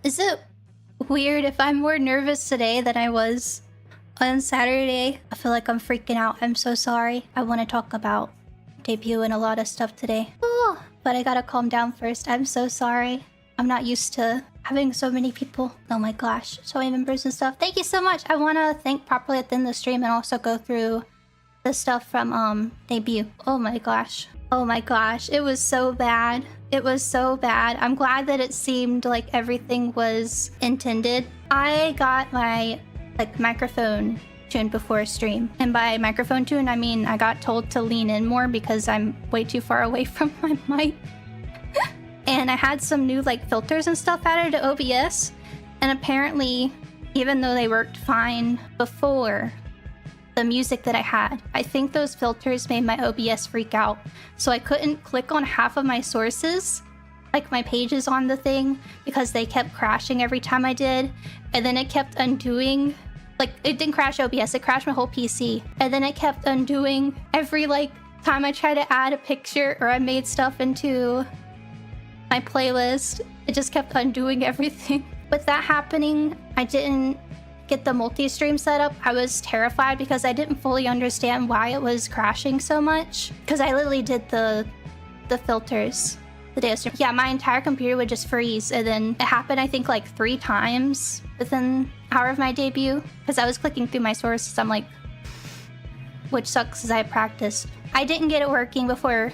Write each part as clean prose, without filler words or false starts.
Is it weird if I'm more nervous today than I was on Saturday? I feel like I'm freaking out. I'm so sorry. I want to talk about debut and a lot of stuff today. Oh, but I gotta calm down first. I'm so sorry. I'm not used to having so many people. Oh my gosh, so many members and stuff. Thank you so much. I want to thank properly at the end of the stream and also go through the stuff from debut. Oh my gosh. Oh my gosh. It was so bad. It was so bad. I'm glad that it seemed like everything was intended. I got my microphone tuned before stream. And by microphone tune, I mean I got told to lean in more because I'm way too far away from my mic. And I had some new filters and stuff added to OBS. And apparently, even though they worked fine before, the music that I had, I think those filters made my OBS freak out. So I couldn't click on half of my sources, like my pages on the thing, because they kept crashing every time I did. And then it kept undoing, it didn't crash OBS, it crashed my whole PC. And then it kept undoing every time I tried to add a picture or I made stuff into my playlist. It just kept undoing everything. With that happening, I didn't get the multi-stream setup. I was terrified because I didn't fully understand why it was crashing so much. Because I literally did the filters the day of stream. Yeah, my entire computer would just freeze. And then it happened, I think, 3 times within an hour of my debut. Because I was clicking through my sources. I'm like, which sucks because I practiced. I didn't get it working before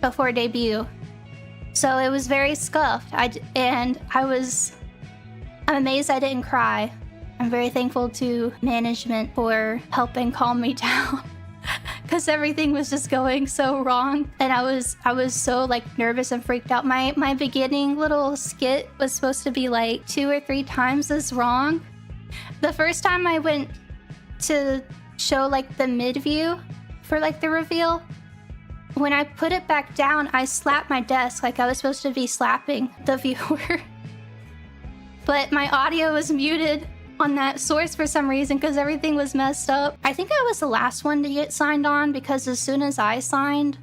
debut. So it was very scuffed. I'm amazed I didn't cry. I'm very thankful to management for helping calm me down because everything was just going so wrong. And I was so nervous and freaked out. My beginning little skit was supposed to be 2 or 3 times as wrong. The first time I went to show the mid view for the reveal, when I put it back down, I slapped my desk like I was supposed to be slapping the viewer. But my audio was muted on that source for some reason because everything was messed up. I think I was the last one to get signed on because as soon as I signed,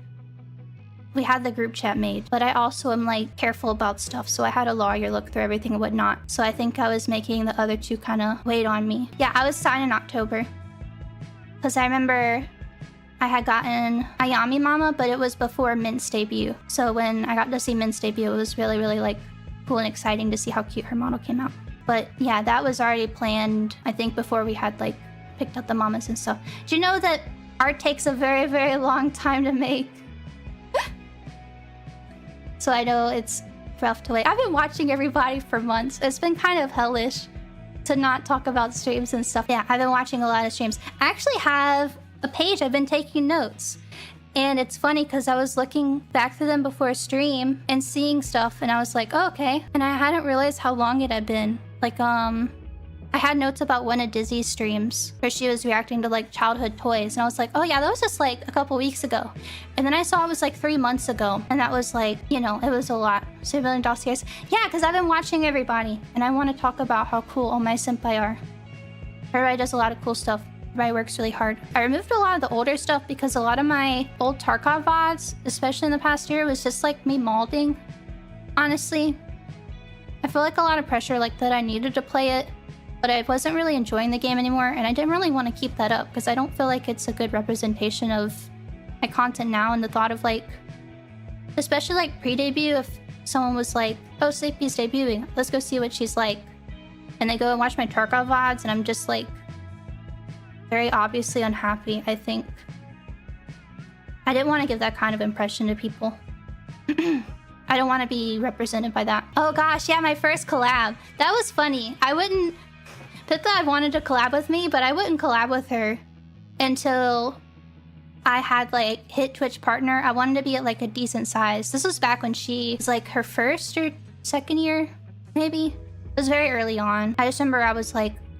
we had the group chat made. But I also am careful about stuff, so I had a lawyer look through everything and whatnot. So I think I was making the other 2 kind of wait on me. Yeah, I was signed in October because I remember I had gotten Ayami Mama, but it was before Mint's debut. So when I got to see Mint's debut, it was really, really cool and exciting to see how cute her model came out. But yeah, that was already planned, I think, before we had picked up the mamas and stuff. Do you know that art takes a very, very long time to make? So I know it's rough to wait. I've been watching everybody for months. It's been kind of hellish to not talk about streams and stuff. Yeah, I've been watching a lot of streams. I actually have a page I've been taking notes. And it's funny because I was looking back through them before stream and seeing stuff and I was like, oh, okay. And I hadn't realized how long it had been. I had notes about one of Dizzy's streams where she was reacting to childhood toys. And I was like, oh yeah, that was just a couple weeks ago. And then I saw it was 3 months ago. And that was it was a lot. So $1 million scares. Yeah, because I've been watching everybody. And I want to talk about how cool all my senpai are. Everybody does a lot of cool stuff. Everybody works really hard. I removed a lot of the older stuff because a lot of my old Tarkov VODs, especially in the past year, was just me molding. Honestly, I feel a lot of pressure that I needed to play it, but I wasn't really enjoying the game anymore, and I didn't really want to keep that up because I don't feel it's a good representation of my content now. And the thought of especially pre-debut, if someone was oh, Sleepy's debuting, let's go see what she's like, and they go and watch my Tarkov VODs, and I'm just very obviously unhappy. I think I didn't want to give that kind of impression to people. I don't want to be represented by that. Oh gosh, yeah, my first collab. That was funny. Pitha wanted to collab with me, but I wouldn't collab with her until I had hit Twitch partner. I wanted to be at a decent size. This was back when she was her first or second year, maybe. It was very early on. I just remember I was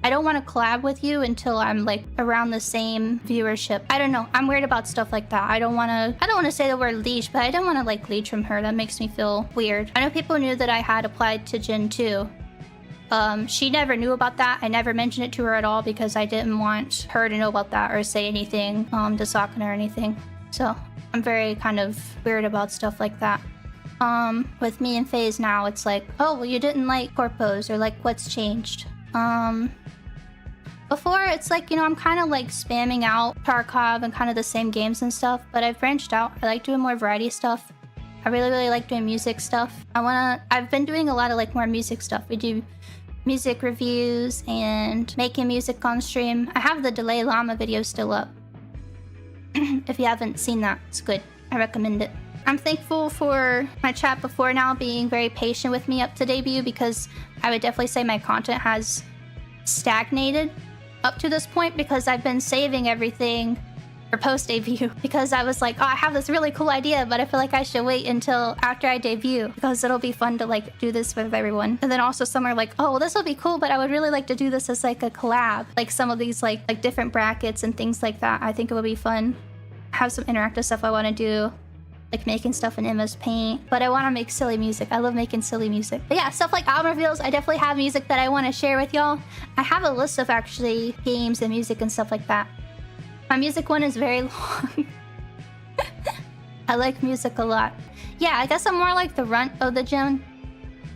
I don't want to collab with you until I'm around the same viewership. I don't know. I'm weird about stuff like that. I don't want to say the word leech, but I don't want to leech from her. That makes me feel weird. I know people knew that I had applied to Gen 2. She never knew about that. I never mentioned it to her at all because I didn't want her to know about that or say anything to Sakana or anything. So I'm very kind of weird about stuff like that. With me and FaZe now, it's like, oh, well, you didn't like corpos, or like, what's changed? Before, it's like, you know, I'm kind of like spamming out Tarkov and kind of the same games and stuff, but I've branched out. I like doing more variety stuff. I really like doing music stuff. I've been doing a lot of like more music stuff. We do music reviews and making music on stream. I have the Delay Llama video still up. If you haven't seen that, it's good. I recommend it. I'm thankful for my chat before now being very patient with me up to debut, because I would definitely say my content has stagnated up to this point because I've been saving everything for post-debut, because I was like, oh, I have this really cool idea, but I feel like I should wait until after I debut because it'll be fun to like do this with everyone. And then also some are like, oh, well, this will be cool, but I would really like to do this as like a collab, like some of these like different brackets and things like that. I think it would be fun. I have some interactive stuff I want to do, like making stuff in MS Paint, but I want to make silly music. I love making silly music. But yeah, stuff like album reveals, I definitely have music that I want to share with y'all. I have a list of actually games and music and stuff like that. My music one is very long. I like music a lot. Yeah, I guess I'm more like the runt of the gym,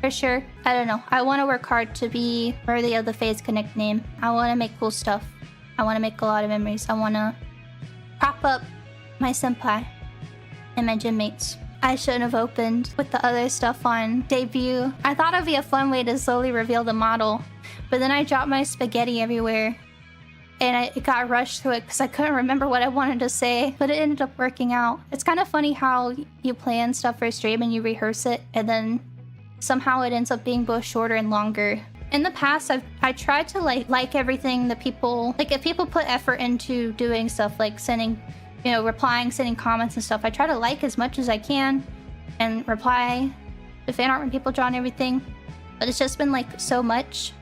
for sure. I don't know. I want to work hard to be worthy of the FaZe Connect name. I want to make cool stuff. I want to make a lot of memories. I want to prop up my senpai and my gym mates. I shouldn't have opened with the other stuff on debut. I thought it'd be a fun way to slowly reveal the model, but then I dropped my spaghetti everywhere and it got rushed through it because I couldn't remember what I wanted to say, but it ended up working out. It's kind of funny how you plan stuff for a stream and you rehearse it, and then somehow it ends up being both shorter and longer. In the past, I tried to like everything that people, like if people put effort into doing stuff like sending, you know, replying, sending comments and stuff, I try to like as much as I can and reply to fan art when people draw and everything. But it's just been like so much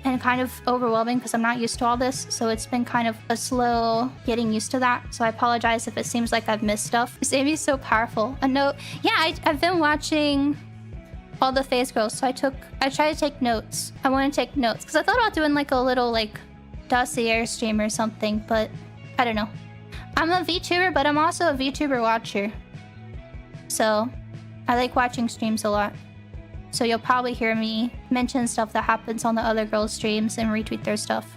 and kind of overwhelming because I'm not used to all this. So it's been kind of a slow getting used to that. So I apologize if it seems like I've missed stuff. This Amy's so powerful. A note. Yeah, I've been watching all the FaZe girls. So I tried to take notes. I want to take notes because I thought about doing like a little like dossier stream or something, but I don't know. I'm a VTuber, but I'm also a VTuber watcher. So I like watching streams a lot. So you'll probably hear me mention stuff that happens on the other girls' streams and retweet their stuff,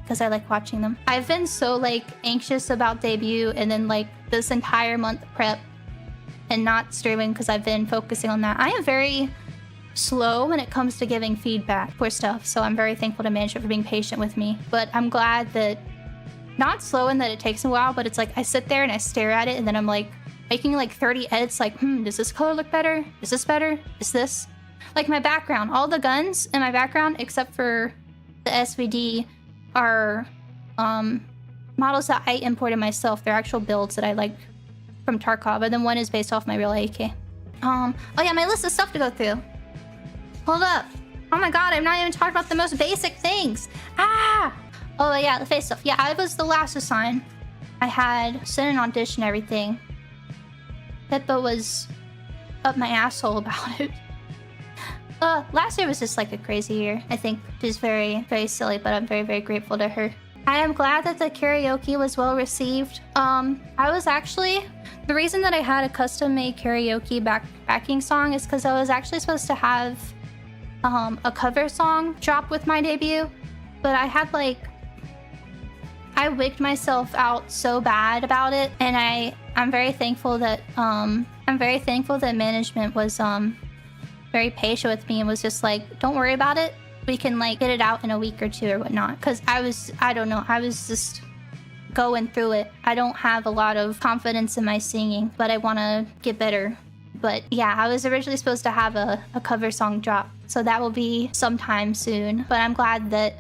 because I like watching them. I've been so like anxious about debut and then like this entire month prep and not streaming because I've been focusing on that. I am very slow when it comes to giving feedback for stuff, so I'm very thankful to management for being patient with me. But I'm glad that, not slow in that it takes a while, but it's like I sit there and I stare at it and then I'm like making like 30 edits like, does this color look better? Is this better? Is this? Like my background, all the guns in my background except for the SVD are models that I imported myself. They're actual builds that I like from Tarkov, and then one is based off my real AK. Oh yeah, my list of stuff to go through. Hold up. Oh my god, I'm not even talking about the most basic things. Oh yeah, the FaZe stuff. Yeah, I was the last assigned. I had sent an audition and everything. Pippa was up my asshole about it. Last year was just like a crazy year. I think she's very, very silly, but I'm very, very grateful to her. I am glad that the karaoke was well received. I was actually, the reason that I had a custom-made karaoke backing song is because I was actually supposed to have a cover song drop with my debut, but I had like, I wigged myself out so bad about it, and I'm very thankful that management was very patient with me and was just like, don't worry about it. We can like get it out in a week or two or whatnot. Because I don't know, I was just going through it. I don't have a lot of confidence in my singing, but I want to get better. But yeah, I was originally supposed to have a cover song drop, so that will be sometime soon. But I'm glad that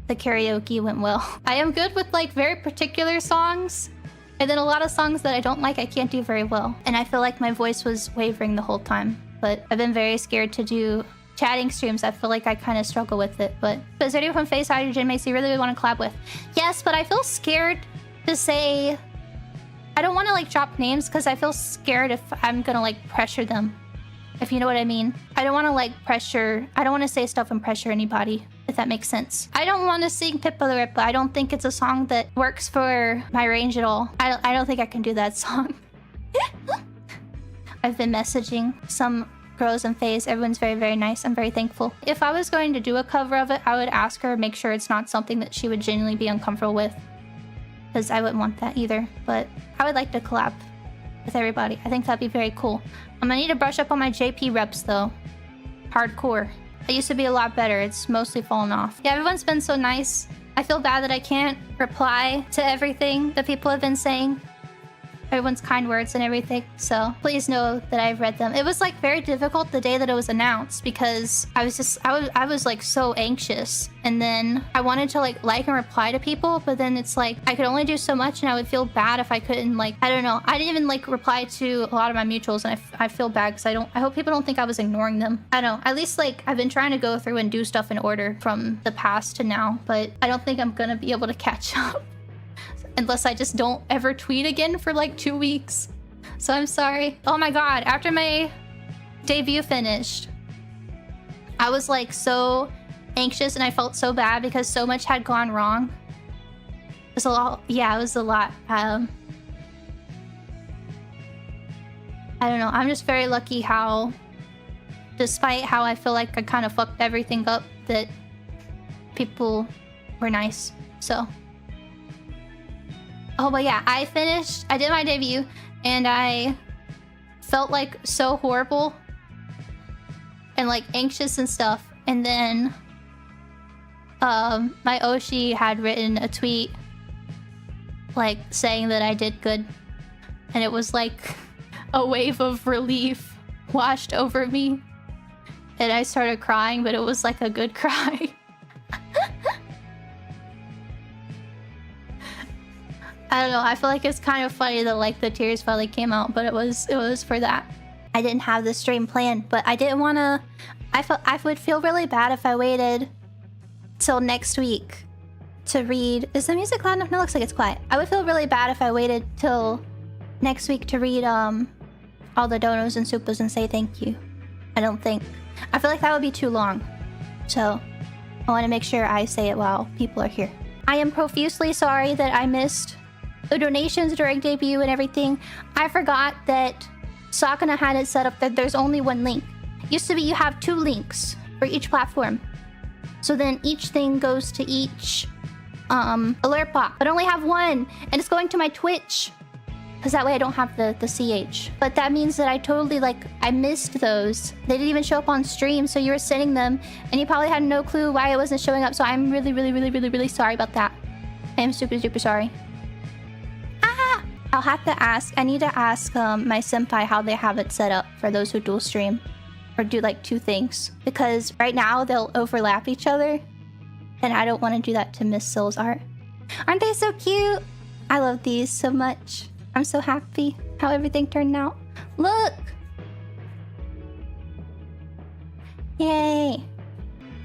the karaoke went well. I am good with like very particular songs, and then a lot of songs that I don't like I can't do very well. And I feel like my voice was wavering the whole time. But I've been very scared to do chatting streams. I feel like I kind of struggle with it. But is there anyone from FaZe Hydrogen mates you really want to collab with? Yes, but I feel scared to say, I don't want to like drop names because I feel scared if I'm gonna like pressure them, if you know what I mean. I don't want to like pressure, I don't want to say stuff and pressure anybody, if that makes sense. I don't want to sing Pippa the Rippa. I don't think it's a song that works for my range at all. I don't think I can do that song. I've been messaging some girls in phase. Everyone's very, very nice. I'm very thankful. If I was going to do a cover of it, I would ask her, make sure it's not something that she would genuinely be uncomfortable with, because I wouldn't want that either. But I would like to collab with everybody. I think that'd be very cool. I'm gonna need to brush up on my JP reps though. Hardcore. It used to be a lot better. It's mostly fallen off. Yeah, everyone's been so nice. I feel bad that I can't reply to everything that people have been saying. Everyone's kind words and everything, so please know that I've read them. It was like very difficult the day that it was announced because I was like so anxious, and then I wanted to like and reply to people, but then it's like I could only do so much, and I would feel bad if I couldn't, like, I don't know. I didn't even like reply to a lot of my mutuals, and I feel bad because I hope people don't think I was ignoring them. I don't know. At least like I've been trying to go through and do stuff in order from the past to now, but I don't think I'm gonna be able to catch up. Unless I just don't ever tweet again for like 2 weeks. So I'm sorry. Oh my god, after my debut finished, I was like so anxious and I felt so bad because so much had gone wrong. It was a lot. Yeah, it was a lot. I don't know. I'm just very lucky how, despite how I feel like I kind of fucked everything up, that people were nice. So... Oh, but yeah, I did my debut, and I felt like so horrible and like anxious and stuff. And then my Oshi had written a tweet like saying that I did good, and it was like a wave of relief washed over me, and I started crying, but it was like a good cry. I don't know, I feel like it's kind of funny that like the tears finally came out, but it was for that. I didn't have the stream planned, but I didn't want to... I would feel really bad if I waited till next week to read... Is the music loud enough? No, it looks like it's quiet. I would feel really bad if I waited till next week to read all the donos and supas and say thank you. I feel like that would be too long. So I want to make sure I say it while people are here. I am profusely sorry that I missed the donations during debut and everything. I forgot that Sakuna had it set up that there's only one link. It used to be you have 2 links for each platform. So then each thing goes to each alert bot. But I only have one, and it's going to my Twitch. Because that way I don't have the CH. But that means that I totally, like, I missed those. They didn't even show up on stream, so you were sending them, and you probably had no clue why it wasn't showing up. So I'm really, really, really, really, really sorry about that. I am super, super sorry. I'll have to ask. I need to ask my senpai how they have it set up for those who dual stream. Or do, like, 2 things. Because right now, they'll overlap each other. And I don't want to do that to Miss Sil's art. Aren't they so cute? I love these so much. I'm so happy how everything turned out. Look! Yay!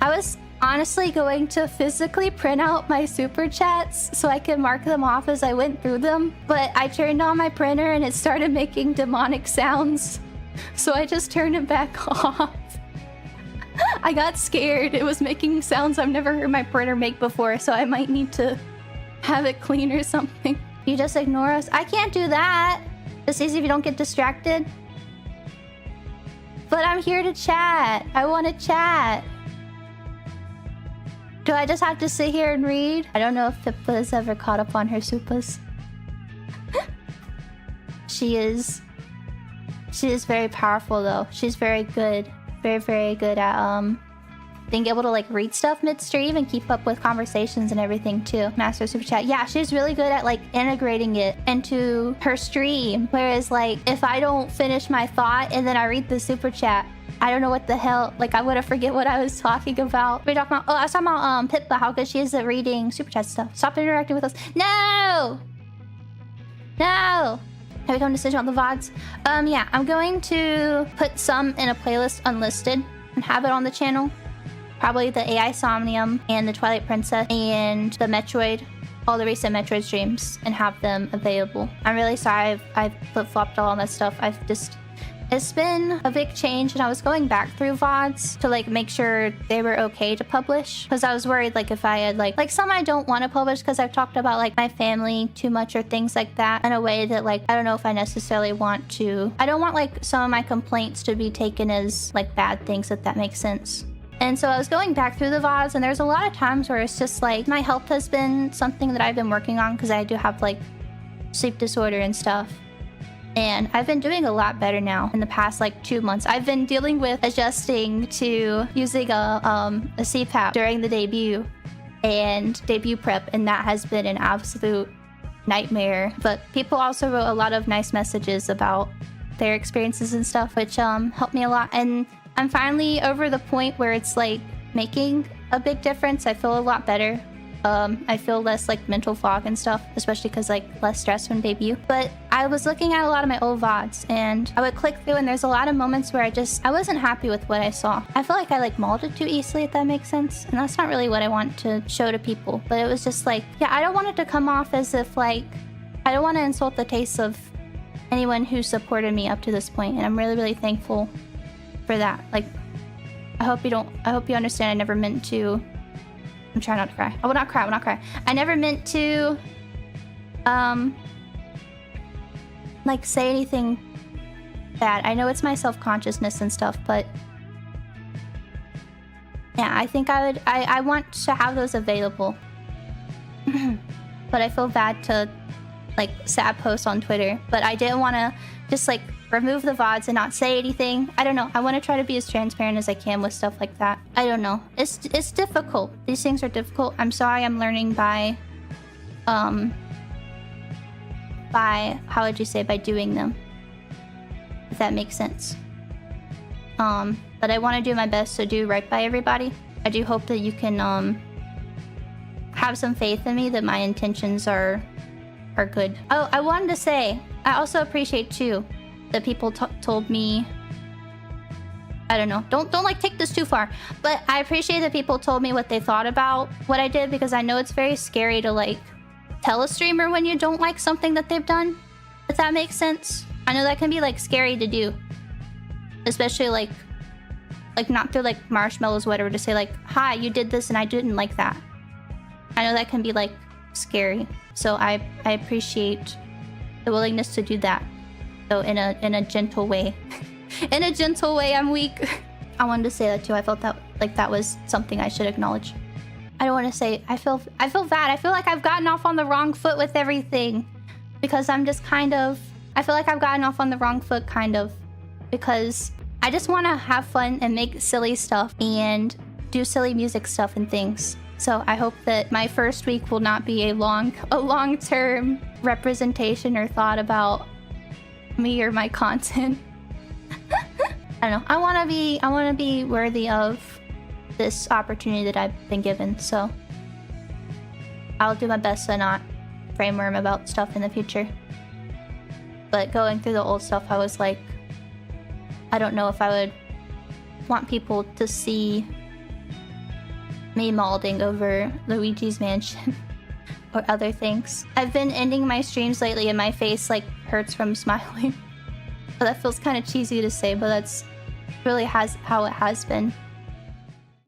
I was honestly going to physically print out my super chats so I could mark them off as I went through them, but I turned on my printer and it started making demonic sounds, so I just turned it back off. I got scared. It was making sounds I've never heard my printer make before, so I might need to have it clean or something. You just ignore us? I can't do that. It's easy if you don't get distracted. But I'm here to chat. I want to chat. Do I just have to sit here and read? I don't know if Pippa has ever caught up on her supas. She is very powerful though. She's very good. Very, very good at being able to like read stuff mid-stream and keep up with conversations and everything too. Master Super Chat. Yeah, she's really good at like integrating it into her stream. Whereas like if I don't finish my thought and then I read the Super Chat, I don't know what the hell, like I would have forget what I was talking about. We're talking about, oh, I was talking about Pippa, how good she is at reading Super Chat stuff. Stop interacting with us. No! No! Have we come to decision on the VODs? Yeah, I'm going to put some in a playlist unlisted and have it on the channel. Probably the AI Somnium and the Twilight Princess and the Metroid, all the recent Metroid streams, and have them available. I'm really sorry I've flip-flopped all that stuff. It's been a big change, and I was going back through VODs to like make sure they were okay to publish, because I was worried like if I had like some I don't want to publish because I've talked about like my family too much or things like that in a way that like I don't know if I necessarily want to. I don't want like some of my complaints to be taken as like bad things, if that makes sense. And so I was going back through the VODs, and there's a lot of times where it's just like my health has been something that I've been working on, because I do have like sleep disorder and stuff. And I've been doing a lot better now in the past like 2 months. I've been dealing with adjusting to using a CPAP during the debut and debut prep, and that has been an absolute nightmare. But people also wrote a lot of nice messages about their experiences and stuff, which helped me a lot. And I'm finally over the point where it's like making a big difference. I feel a lot better. I feel less like mental fog and stuff, especially because like less stress when debut. But I was looking at a lot of my old VODs, and I would click through, and there's a lot of moments where I wasn't happy with what I saw. I feel like I like molded too easily, if that makes sense. And that's not really what I want to show to people. But it was just like, yeah, I don't want it to come off as if like, I don't want to insult the taste of anyone who supported me up to this point. And I'm really, really thankful for that. Like, I hope you understand I never meant to. I'm trying not to cry. I will not cry. I will not cry. I never meant to, like, say anything bad. I know it's my self-consciousness and stuff, but yeah, I think I want to have those available. But I feel bad to, like, sad post on Twitter. But I didn't want to just, like, remove the VODs and not say anything. I don't know. I want to try to be as transparent as I can with stuff like that. I don't know. It's difficult. These things are difficult. I'm sorry I'm learning by how would you say, by doing them, if that makes sense. But I want to do my best to do right by everybody. I do hope that you can have some faith in me that my intentions are good. Oh, I wanted to say, I also appreciate too that people told me, I don't know, don't like take this too far, but I appreciate that people told me what they thought about what I did, because I know it's very scary to like tell a streamer when you don't like something that they've done, if that makes sense. I know that can be like scary to do, especially like not through like marshmallows or whatever, to say like, hi, you did this and I didn't like that. I know that can be like scary, so I appreciate the willingness to do that. So in a gentle way. In a gentle way, I'm weak. I wanted to say that too. I felt that like that was something I should acknowledge. I don't want to say I feel bad. I feel like I've gotten off on the wrong foot with everything, because I'm just kind of, I feel like I've gotten off on the wrong foot kind of, because I just want to have fun and make silly stuff and do silly music stuff and things. So I hope that my first week will not be a long-term representation or thought about me or my content. I don't know. I want to be worthy of this opportunity that I've been given. So I'll do my best to not frame worm about stuff in the future. But going through the old stuff, I was like, I don't know if I would want people to see me molding over Luigi's Mansion or other things. I've been ending my streams lately and my face like hurts from smiling. But that feels kind of cheesy to say, but that's really how it has been.